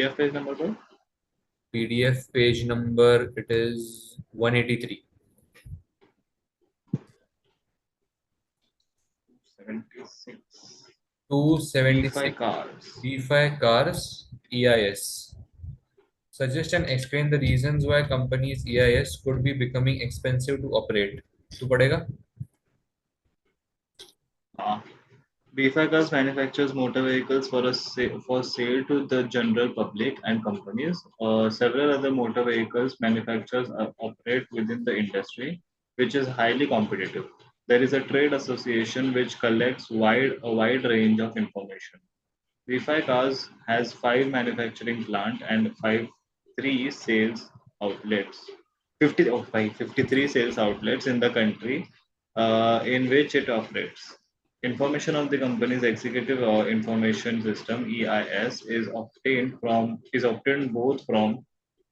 PDF page number पर? PDF page number, it is 183. 76. 276. B5 cars. B5 CARS EIS. Suggest and explain the reasons why companies EIS could be becoming expensive to operate. तो पड़ेगा? B5 cars manufactures motor vehicles for sale to the general public and companies. Several other motor vehicles manufacturers operate within the industry, which is highly competitive. There is a trade association which collects a wide range of information. B5 Cars has 5 manufacturing plants and 53 sales outlets. 53 sales outlets in the country in which it operates. Information of the company's executive information system (EIS) is obtained both from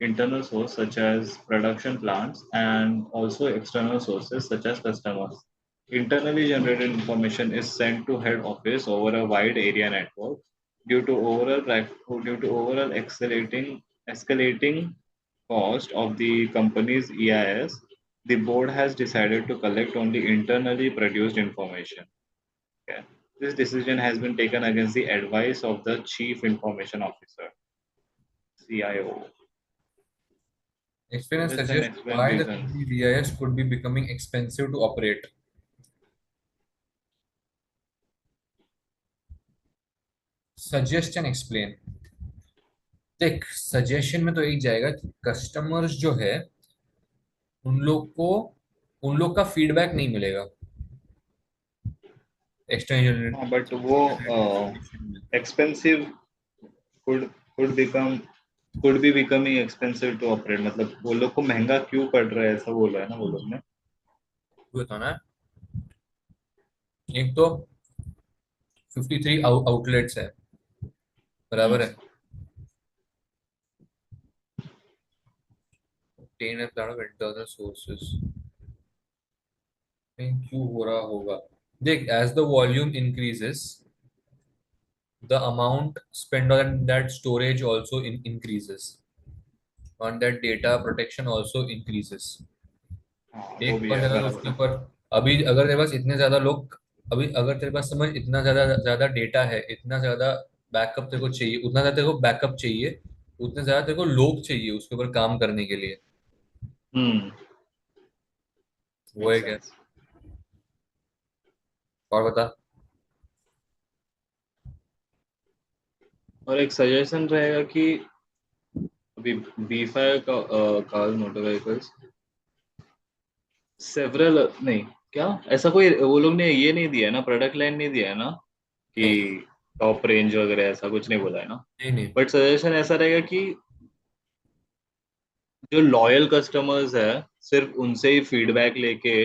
internal sources such as production plants and also external sources such as customers. Internally generated information is sent to head office over a wide area network. Due to overall escalating cost of the company's EIS, the board has decided to collect only internally produced information. Okay. This decision has been taken against the advice of the Chief Information Officer (CIO). Explain and Suggest and suggest explain why the reasons. company's EIS could be becoming expensive to operate. Suggest and explain. देख suggestion में तो एक जाएगा कि customers जो है उन लोग का फीडबैक नहीं मिलेगा एक्सटर्नल हाँ, but वो expensive could could become could be becoming expensive to operate. मतलब वो लोग को महंगा क्यों पड़ रहा है ऐसा बोला है ना वो लोग ने. बताना है एक तो 53 आउटलेट्स है बराबर है 10 इंटरनल सोर्सेस क्यों हो रहा होगा देख as the volume increases the amount spent on that storage also increases on that data protection also increases हाँ वो एक भी पर है अगर बराबर उसके है. ऊपर अभी अगर तेरे पास इतने ज्यादा लोग अभी अगर तेरे पास समझ इतना ज्यादा ज्यादा डेटा है इतना ज्यादा बैकअप तेरे को चाहिए उतना ज्यादा तेरे को बैकअप चाहिए उतने ज्यादा तेरे को लोग चाहिए उसके ऊपर काम करने के लिए हम्म. वो है Makes क्या sense. और बता और एक सजेशन रहेगा कि अभी B5 का कार्स मोटर व्हीकल्स सेवरल नहीं क्या ऐसा कोई वो लोग ने ये नहीं दिया है ना प्रोडक्ट लाइन नहीं दिया है ना कि नहीं टॉप रेंज वगैरह ऐसा कुछ नहीं बोला है ना. नहीं नहीं बट सजेशन ऐसा रहेगा कि जो लॉयल कस्टमर्स है सिर्फ उनसे ही फीडबैक लेके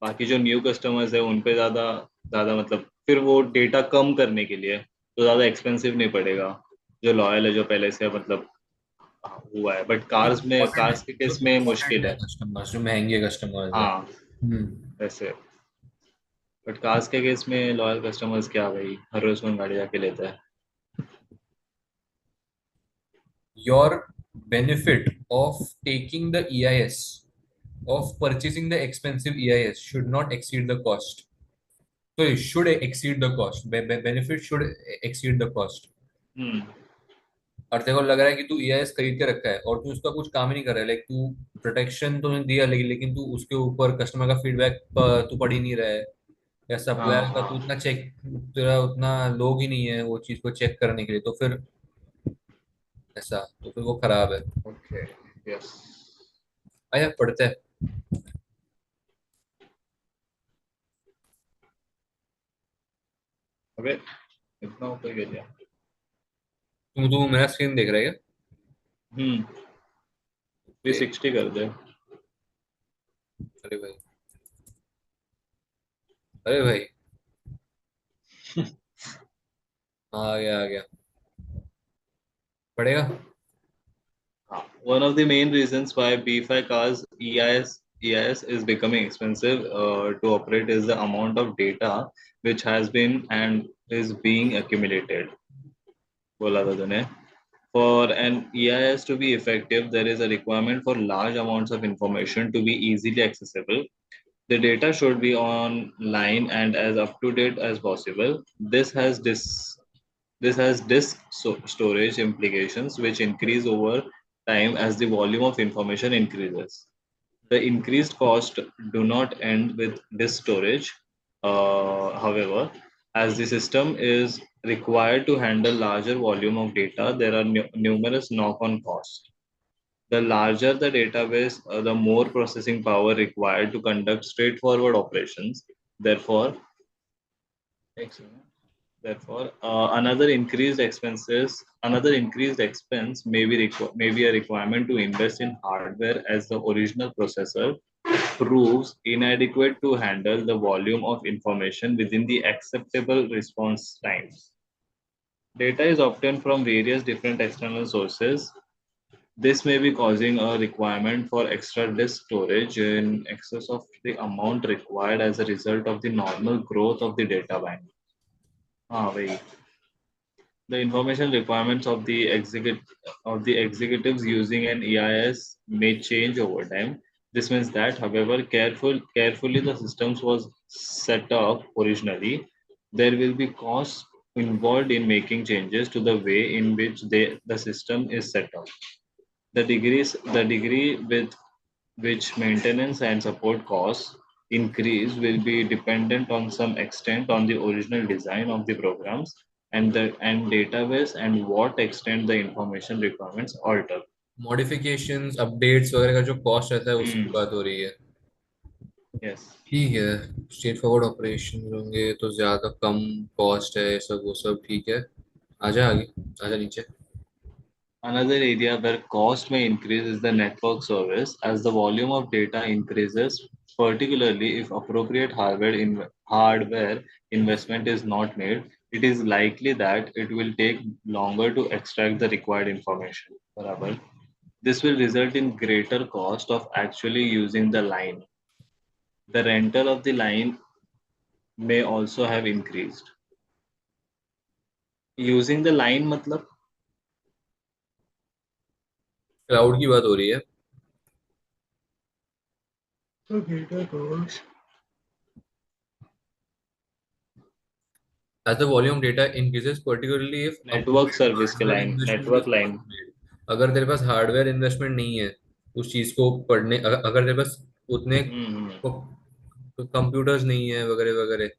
बाकी जो न्यू कस्टमर्स है उन पे ज्यादा ज्यादा मतलब फिर वो डेटा कम करने के लिए तो ज्यादा एक्सपेंसिव नहीं पड़ेगा. जो लॉयल है जो पहले से मतलब हुआ है बट जो कार्स में इम्पोर्टेंट है कार्स के जो केस में इम्पोर्टेंट मुश्किल है है. कस्टमर्स जो महंगे कस्टमर्स है हाँ वैसे. बट कार्स के केस में लॉयल कस्टमर्स क्या भाई हर रोज कौन गाड़ी जाके लेता है. your benefit of taking the EIS, of purchasing the expensive EIS should not exceed the cost. So it should exceed the cost. Benefit should exceed the cost. हम्म. और तेरे को लग रहा है कि तू EIS खरीद के रखा है और तू उसका कुछ काम ही नहीं कर रहा है लाइक तू प्रोटेक्शन तो नहीं दिया लेकिन तू उसके ऊपर कस्टमर का फीडबैक तू पढ़ ही नहीं रहा है या हाँ सप्लायर का तू हाँ. उतना चेक तेरा उतना लोग ही नहीं है वो चीज को चेक करने के लिए तो फिर ऐसा तो फिर वो खराब है ओके. यस. आया पढ़ते हैं अबे इतना ऊपर गिर गया. तू मेरा स्क्रीन देख रहा है क्या 360 कर दे. अरे भाई अरे भाई आ गया आ गया पड़ेगा One of the main reasons why B5 cars EIS is becoming expensive to operate is the amount of data which has been and is being accumulated. बोला था तूने. For an EIS to be effective, there is a requirement for large amounts of information to be easily accessible. The data should be online and as up to date as possible. This has storage implications which increase over time as the volume of information increases. The increased cost do not end with disk storage. However, as the system is required to handle larger volume of data, there are numerous knock-on costs. The larger the database, the more processing power required to conduct straightforward operations. Therefore, excellent. Therefore, another increased expense may be a requirement to invest in hardware as the original processor proves inadequate to handle the volume of information within the acceptable response times. Data is obtained from various different external sources. This may be causing a requirement for extra disk storage in excess of the amount required as a result of the normal growth of the data bank. Wait. The information requirements of the executives using an EIS may change over time. This means that, however carefully the systems was set up originally, there will be costs involved in making changes to the way in which the system is set up. The degree with which maintenance and support costs increase will be dependent on some extent on the original design of the programs and database and what extent the information requirements alter. Modifications updates वगैरह का जो cost रहता है उसकी Hmm. बात हो रही है। Yes. ठीक है, स्ट्रेट फॉरवर्ड ऑपरेशन होंगे तो ज़्यादा कम कॉस्ट है, सब वो सब ठीक है। आजा आगे, आजा नीचे। Another area where cost may increase is the network service as the volume of data increases, particularly if appropriate hardware investment is not made. It is likely that it will take longer to extract the required information. बराबर. This will result in greater cost of actually using the line. The rental of the line may also have increased. Using the line मतलब cloud की बात हो रही है। data cost. As the volume of data increases, particularly if network appropriate service के hardware line investment is network not line made. अगर तेरे पास hardware investment नहीं है उस चीज को पढ़ने, अगर तेरे पास उतने हम्म कंप्यूटर्स नहीं है वगैरह वगैरह,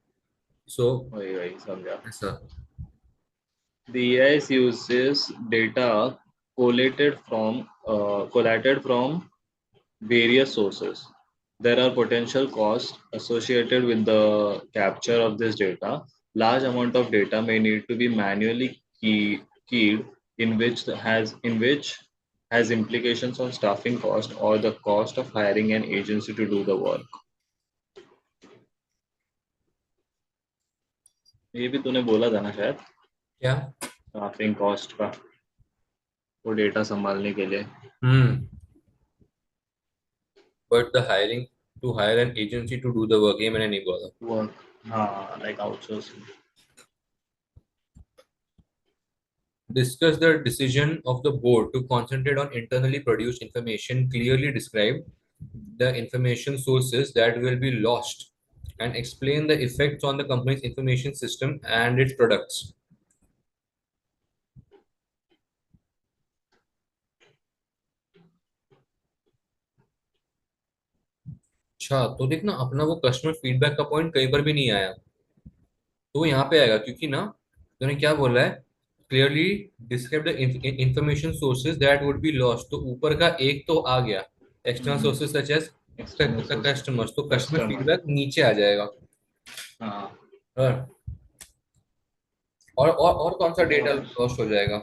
सो वही वही समझा ऐसा। The AI uses data collated from various sources. There are potential costs associated with the capture of this data. Large amount of data may need to be manually keyed, in which has implications on staffing cost or the cost of hiring an agency to do the work. ये भी तूने बोला था ना शायद क्या? Staffing cost का वो डेटा संभालने के लिए hmm. But the hiring to hire an agency to do the work, ये मैंने नहीं बोला। वर्क हाँ like outsourcing Discuss the decision of the board to concentrate on internally produced information, clearly describe the information sources that will be lost, and explain the effects on the company's information system and its products. अच्छा, तो देखना अपना वो customer feedback का point कई बार भी नहीं आया, तो वो यहाँ पे आएगा क्योंकि ना तूने क्या बोला है, clearly describe the information sources that would be lost, तो ऊपर का एक तो आ गया, external sources such as external source customers, तो कस्टमर कस्टमर फीडबैक नीचे आ जाएगा। हाँ और और कौन सा डेटा और लॉस्ट हो जाएगा?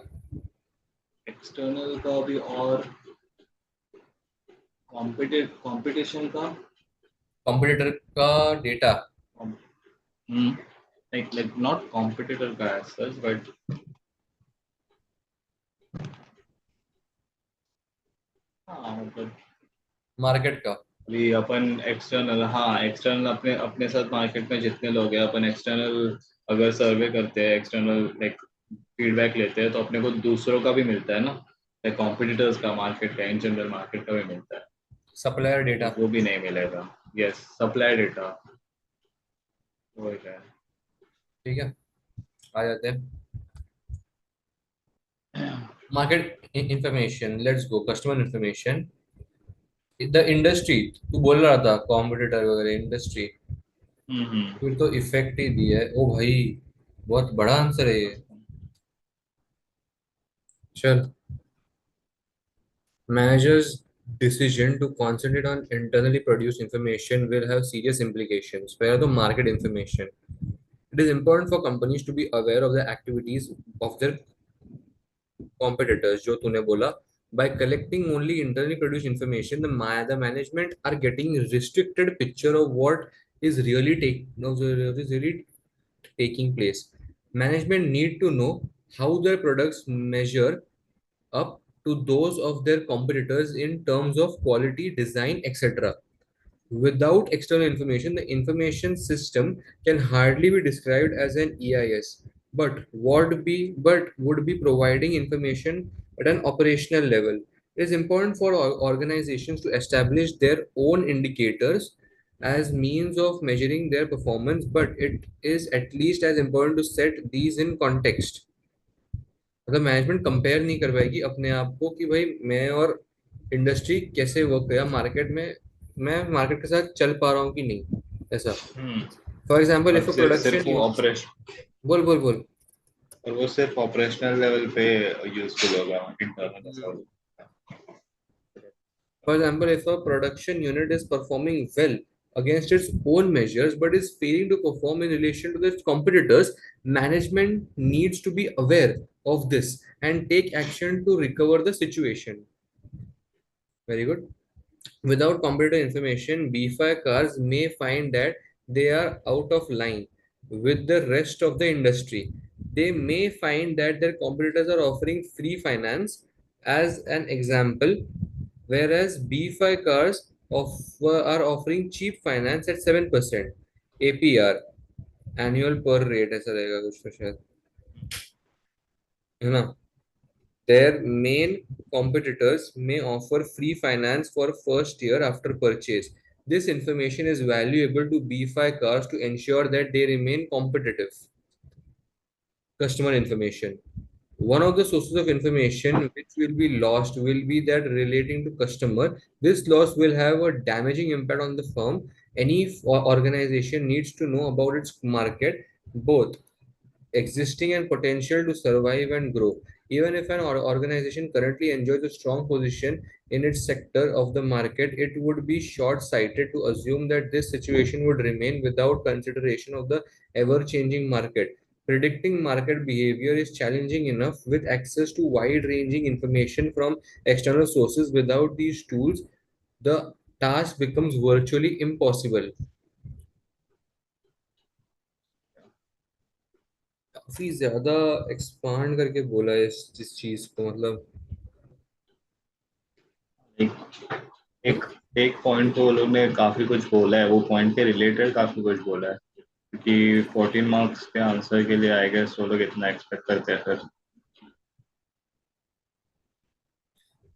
एक्सटर्नल का भी और कंपटीशन का कंपटीटर का डेटा। लाइक नॉट कॉम्पिटिटर का एज सच बट हाँ मतलब मार्केट का। अभी अपन एक्सटर्नल हाँ एक्सटर्नल अपने अपने साथ मार्केट में जितने लोग हैं अपन एक्सटर्नल अगर सर्वे करते हैं एक्सटर्नल लाइक फीडबैक लेते हैं तो अपने को दूसरों का भी मिलता है ना, कॉम्पिटिटर्स का, मार्केट का, इन जनरल मार्केट का भी मिलता है। सप्लायर तो डेटा। वो भी नहीं मिलेगा। यस, सप्लाई डेटा वो है। ठीक है, आ जाते हैं market information. Let's go customer information. The industry, तू बोल रहा था कॉम्पिटिटर वगैरह, इंडस्ट्री फिर तो इफेक्ट ही दिया है। ओ भाई, बहुत बड़ा आंसर है ये। चल, managers decision to concentrate on internally produced information will have serious implications. Where the market information, it is important for companies to be aware of the activities of their competitors, जो तूने बोला. By collecting only internally produced information, the management are getting restricted picture of what is really taking place. Management need to know how their products measure up to those of their competitors in terms of quality, design, etc. Without external information, the information system can hardly be described as an EIS, but would be providing information at an operational level. It is important for organizations to establish their own indicators as means of measuring their performance, but it is at least as important to set these in context. मतलब management compare नहीं कर पाएगी अपने आप को कि भाई मैं और इंडस्ट्री कैसे वर्क किया मार्केट में, मैं मार्केट के साथ चल पा रहा हूँ कि नहीं, ऐसा. फॉर एग्जाम्पल और इफ अ सिर्फ प्रोडक्शन वो यूनिट. ऑपरेशन, बोल बोल बोल. और वो सिर्फ ऑपरेशनल लेवल पे यूजफुल होगा, इंटरनल ऐसा होगा। For example, if a production unit is performing well against its own measures but is failing to perform in relation to its competitors, management needs to be aware of this and take action to recover the situation. Very good. Without competitor information, B5 cars may find that they are out of line with the rest of the industry. They may find that their competitors are offering free finance, as an example, whereas B5 cars are offering cheap finance at 7% APR, annual per rate ऐसा रहेगा कुछ तो शायद, है ना. Their main competitors may offer free finance for first year after purchase. This information is valuable to B5 cars to ensure that they remain competitive. Customer information. One of the sources of information which will be lost will be that relating to customer. This loss will have a damaging impact on the firm. Any organization needs to know about its market, both existing and potential to survive and grow. Even if an organization currently enjoys a strong position in its sector of the market, it would be short sighted to assume that this situation would remain without consideration of the ever changing market. Predicting market behavior is challenging enough with access to wide ranging information from external sources. Without these tools, the task becomes virtually impossible. काफी ज्यादा expand करके बोला है इस चीज को, मतलब. एक एक एक पॉइंट तो वो लोग ने काफी कुछ बोला है, वो पॉइंट के रिलेटेड काफी कुछ बोला है, क्योंकि 14 मार्क्स के आंसर के लिए आई गेस वो लोग इतना एक्सपेक्ट करते हैं फिर।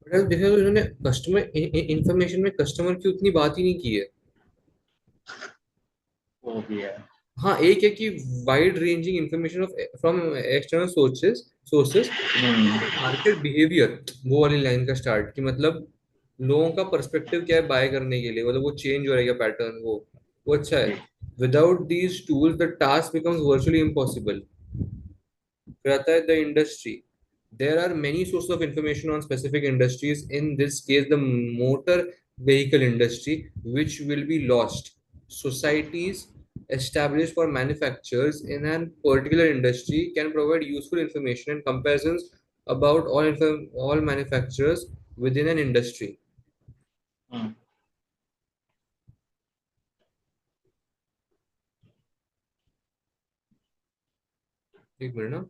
बट अगर देखा तो इन्होंने कस्टमर इंफॉर्मेशन में कस्टमर की उतनी बात ही नहीं की है. वो भी है। हाँ, एक है कि wide ranging information of from external sources sources. Market behaviour, वो वाली लाइन का स्टार्ट कि मतलब लोगों का पर्सपेक्टिव क्या है बाय करने के लिए, मतलब वो चेंज हो रहेगा पैटर्न, वो अच्छा है. ठीक। Without these tools the task becomes virtually impossible. फिर आता है the industry. There are many sources of information on specific industries. In this case, the motor vehicle industry, which will be lost. Societies established for manufacturers in a particular industry can provide useful information and comparisons about all manufacturers within an industry. हम्म। एक minute ना.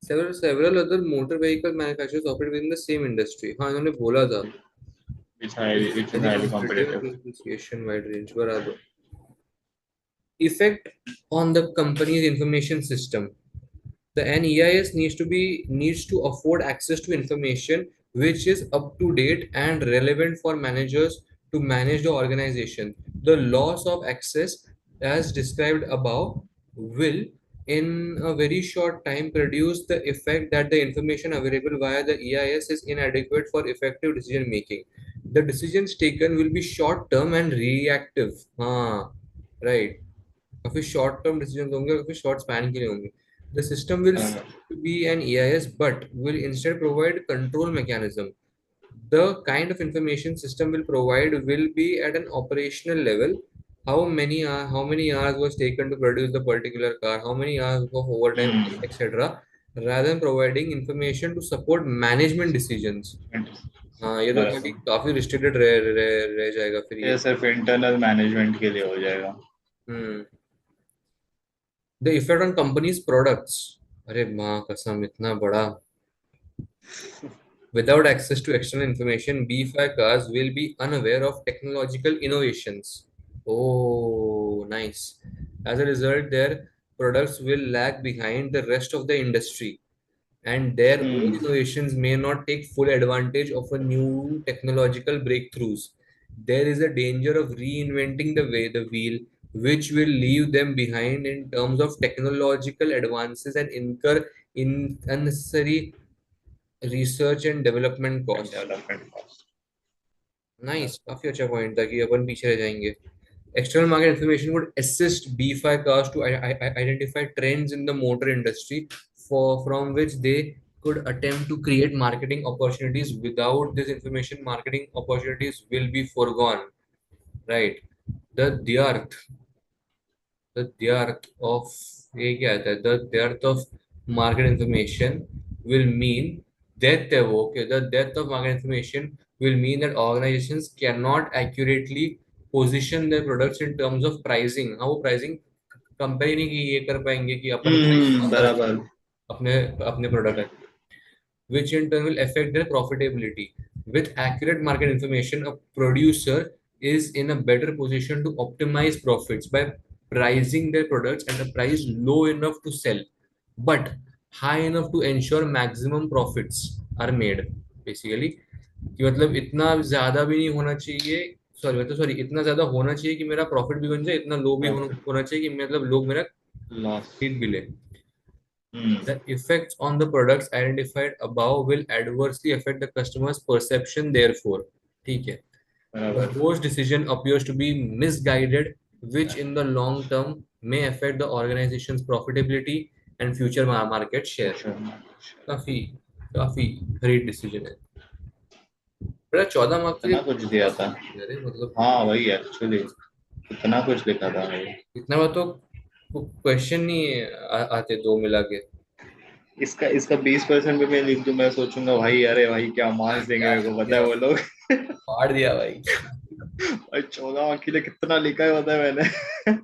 Several other motor vehicle manufacturers operate within the same industry. हाँ, इन्होंने बोला था. Which is Highly highly competitive competitive. differentiation wide range बराबर. Effect on the company's information system. The an EIS needs to afford access to information which is up to date and relevant for managers to manage the organization. The loss of access, as described above, will in a very short time produce the effect that the information available via the EIS is inadequate for effective decision making. The decisions taken will be short term and reactive. हाँ, right. काफी short term decision होंगे, काफी short span के लिए होंगे. The system will बराबर. seem to be an EIS, but will instead provide control mechanism. The kind of information system will provide will be at an operational level. How many hours was taken to produce the particular car? How many hours of overtime, hmm. etc. Rather than providing information to support management decisions. हाँ, ये तो बराबर. काफी restricted रह जाएगा फिर ये. ये सिर्फ इंटरनल मैनेजमेंट के लिए हो जाएगा. हम्म. The effect on companies' products. अरे माँ कसम इतना बड़ा. Without access to external information, B5 cars will be unaware of technological innovations. Oh, nice. As a result, their products will lag behind the rest of the industry, and their own hmm. innovations may not take full advantage of a new technological breakthroughs. There is a danger of reinventing the wheel, which will leave them behind in terms of technological advances and incur in unnecessary research and development and costs. Development cost. Nice, काफी अच्छा point था कि अपन पीछे रह जाएंगे. External market information would assist B5 cars to identify trends in the motor industry from which they could attempt to create marketing opportunities. Without this information, marketing opportunities will be foregone. Right. The dearth the dearth of ये क्या आता है? The dearth of market information will mean death है वो. Okay, the death of market information will mean that organizations cannot accurately position their products in terms of pricing. हाँ, वो pricing compare नहीं की ये कर पाएंगे कि अपन प्राइस ज्यादा रखें बराबर. अपने अपने product, which in turn will affect their profitability. With accurate market information, a producer is in a better position to optimize profits by pricing their products at a price low enough to sell, but high enough to ensure maximum profits are made. Basically, कि मतलब इतना ज्यादा भी नहीं होना चाहिए, sorry इतना ज्यादा होना चाहिए कि मेरा प्रॉफिट भी बन जाए, इतना लो भी प्रॉफिट. होना चाहिए कि मतलब लोग मेरा लॉस. खरीद भी ले. हम्म. The effects on the products identified above will adversely affect the customer's perception, therefore. ठीक है. बराबर. Proposed decision appears to be misguided, which in the long term may affect the organization's profitability and future market share. Future. काफी काफी great decision है. बेटा 14 mark के लिए इतना कुछ दिया था. अरे मतलब हाँ वही एक्चुअली. इतना कुछ लिखा था भाई. इतना बार तो क्वेश्चन नहीं आते दो मिला के. इसका इसका 20% भी मैं लिख दूं, मैं सोचूंगा भाई अरे भाई क्या मार्क्स देंगे क्या मेरे को, लिख पता है दिया, वो लोग. फाड़ दिया भाई. भाई 14 के लिए कितना लिखा है पता है मैंने.